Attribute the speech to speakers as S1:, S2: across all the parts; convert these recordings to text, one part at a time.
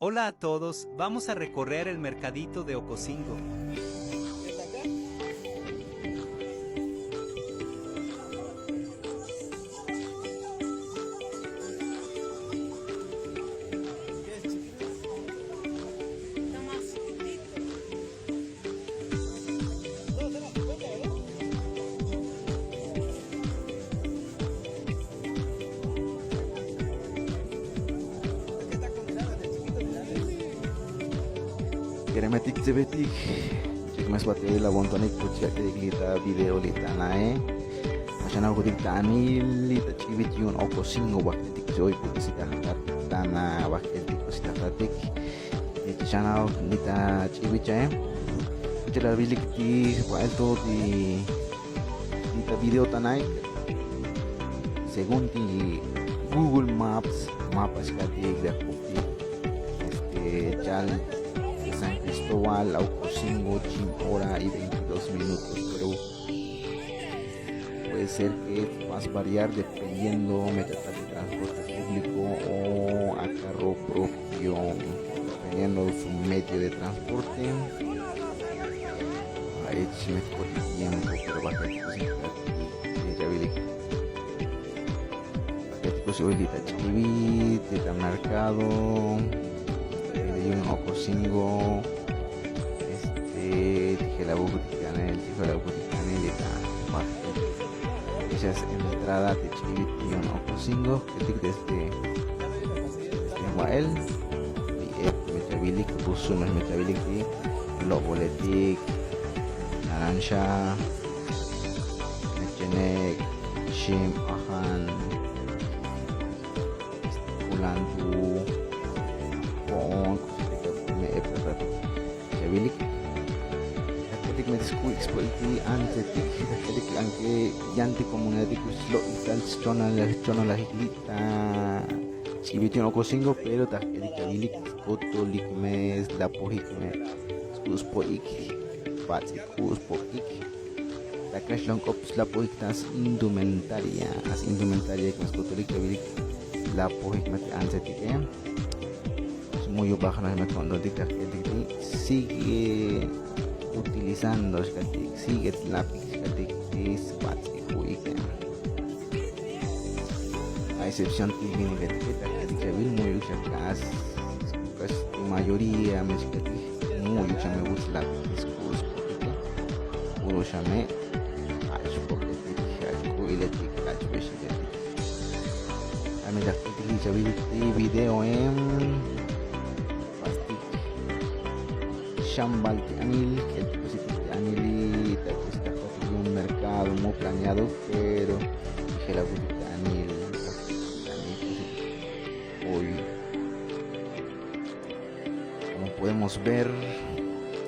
S1: Hola a todos, vamos a recorrer el mercadito de Ocosingo.
S2: Keremetik cebetik, cik mas bateri la bontonik pucak lita video lita nae. Masyana aku tani lita cibit yun oko singo waktu tik joy puti sita tana waktu tik sita tatik. Di channel lita cibit ya. Pucak bilik di waktu di lita video tanai. Según di Google Maps, mapas katik dah puti. Jalan San Cristóbal a Ocosingo, 5 horas y 22 minutos, pero puede ser que vas a variar dependiendo método de transporte público o a carro propio, dependiendo de su medio de transporte. Ahí me corre tiempo, pero va a tener que hoy lita chivi, lita mercado, un Ocosingo, dije la buticana, el hijo de la buticana y lita marca. Esa es entrada de chivi y un Ocosingo, que desde Wael, y metabilik, busun metabilik di loboletik, naranja, mecenek, shim, ahan, ulantu, pohon, bilik ketik medisku exploti antetik ketik angke yanti komuniti kuslo ital chona la higlita sibition Ocosingo pero tak ketik bilik foto likmes la pohikme skus poik pat skus poik la crash long ops la poiktas indumentaria as indumentaria que foto bilik la pohikme antetik muy baja no me cuando sigue utilizando sigue lápiz a excepción de la etiqueta que muy usadas mayoría me muy usa me gusta lápiz puro chame a mí la video en Shambal Anil, que el Anil y un mercado muy planeado, pero dije la Anil hoy. Como podemos ver,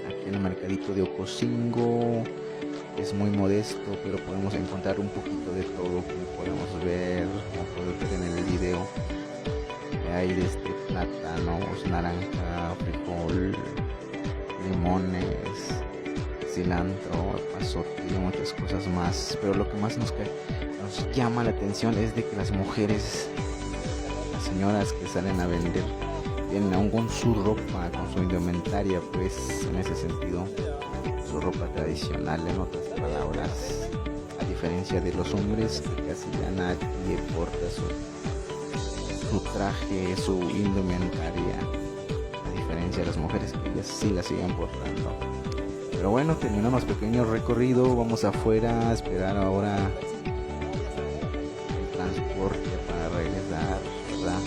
S2: aquí en el mercadito de Ocosingo es muy modesto, pero podemos encontrar un poquito de todo, como podemos ver en el video. Hay desde plátanos, naranja, frijol, limones, cilantro, pasote y muchas cosas más, pero lo que más nos llama la atención es de que las mujeres, las señoras que salen a vender, vienen aún con su ropa, con su indumentaria, pues en ese sentido su ropa tradicional, en otras palabras, a diferencia de los hombres que casi ya nadie porta su traje, su indumentaria, de las mujeres que ellas sí la siguen portando. Pero bueno, terminamos pequeño recorrido, vamos afuera a esperar ahora el transporte para regresar, ¿verdad?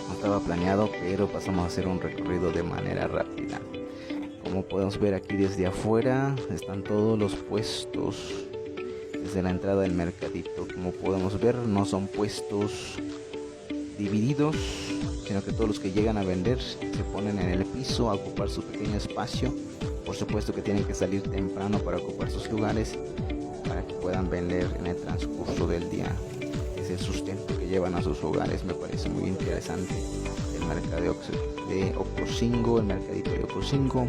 S2: No estaba planeado, pero pasamos a hacer un recorrido de manera rápida. Como podemos ver aquí desde afuera están todos los puestos desde la entrada del mercadito. Como podemos ver, no son puestos divididos, sino que todos los que llegan a vender se ponen en el piso a ocupar su pequeño espacio. Por supuesto que tienen que salir temprano para ocupar sus lugares para que puedan vender en el transcurso del día. Es el sustento que llevan a sus hogares. Me parece muy interesante el mercado de Ocosingo, el mercadito de Ocosingo.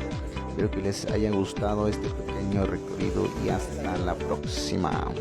S2: Espero que les haya gustado este pequeño recorrido y hasta la próxima.